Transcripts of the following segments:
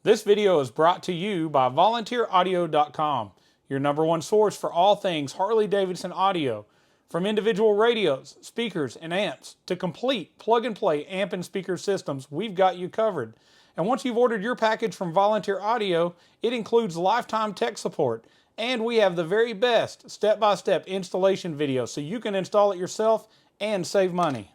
This video is brought to you by volunteeraudio.com, your #1 source for all things Harley Davidson audio. From individual radios, speakers, and amps to complete plug-and-play amp and speaker systems, we've got you covered. And once you've ordered your package from Volunteer Audio, it includes lifetime tech support. And we have the very best step-by-step installation video so you can install it yourself and save money.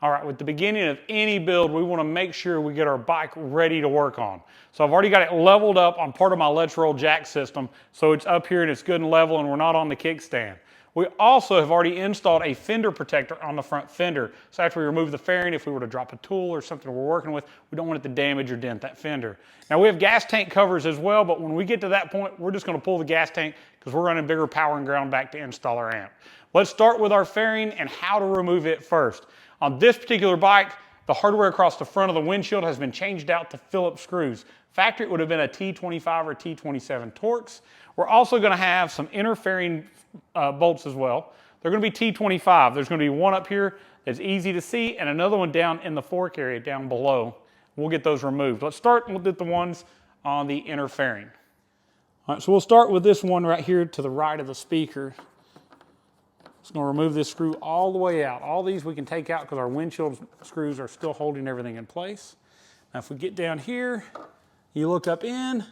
All right, with the beginning of any build, we want to make sure we get our bike ready to work on. So I've already got it leveled up on part of my Let's Roll jack system, so it's up here and it's good and level and we're not on the kickstand. We also have already installed a fender protector on the front fender. So after we remove the fairing, if we were to drop a tool or something we're working with, we don't want it to damage or dent that fender. Now we have gas tank covers as well, but when we get to that point, we're just going to pull the gas tank because we're running bigger power and ground back to install our amp. Let's start with our fairing and how to remove it first. On this particular bike, the hardware across the front of the windshield has been changed out to Phillips screws. Factory, it would have been a T25 or T27 Torx. We're also going to have some inner fairing bolts as well. They're going to be T25. There's going to be one up here that's easy to see and another one down in the fork area down below. We'll get those removed. Let's start with the ones on the inner fairing. All right, so we'll start with this one right here to the right of the speaker. Just going to remove this screw all the way out. All these we can take out because our windshield screws are still holding everything in place. Now if we get down here, you look up in,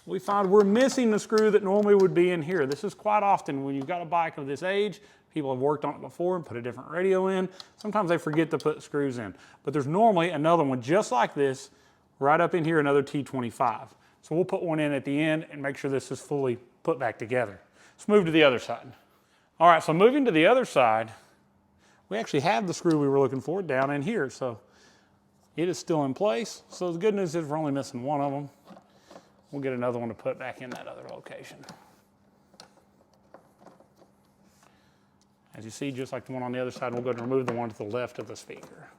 we find we're missing the screw that normally would be in here. This is quite often when you've got a bike of this age, people have worked on it before and put a different radio in. Sometimes they forget to put screws in. But there's normally another one just like this, right up in here, another T25. So we'll put one in at the end and make sure this is fully put back together. Let's move to the other side. All right, so moving to the other side, we actually have the screw we were looking for down in here. So it is still in place. So the good news is we're only missing one of them. We'll get another one to put back in that other location. As you see, just like the one on the other side, we'll go ahead and remove the one to the left of the speaker.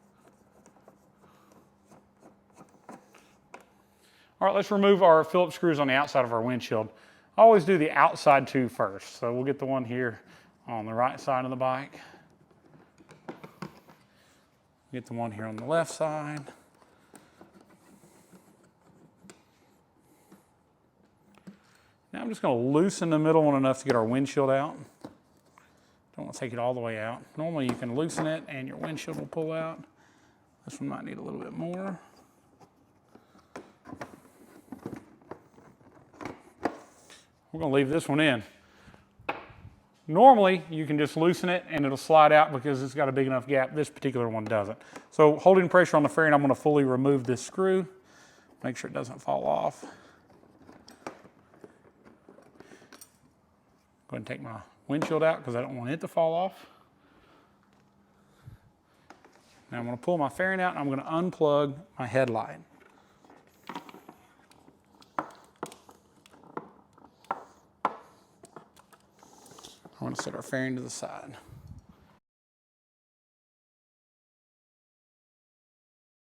All right, let's remove our Phillips screws on the outside of our windshield. I always do the outside two first. So we'll get the one here on the right side of the bike. Get the one here on the left side. Now I'm just going to loosen the middle one enough to get our windshield out. Don't want to take it all the way out. Normally you can loosen it and your windshield will pull out. This one might need a little bit more. We're going to leave this one in. Normally, you can just loosen it and it'll slide out because it's got a big enough gap. This particular one doesn't. So holding pressure on the fairing, I'm going to fully remove this screw. Make sure it doesn't fall off. Go ahead and take my windshield out because I don't want it to fall off. Now I'm going to pull my fairing out and I'm going to unplug my headlight. I'm going to set our fairing to the side.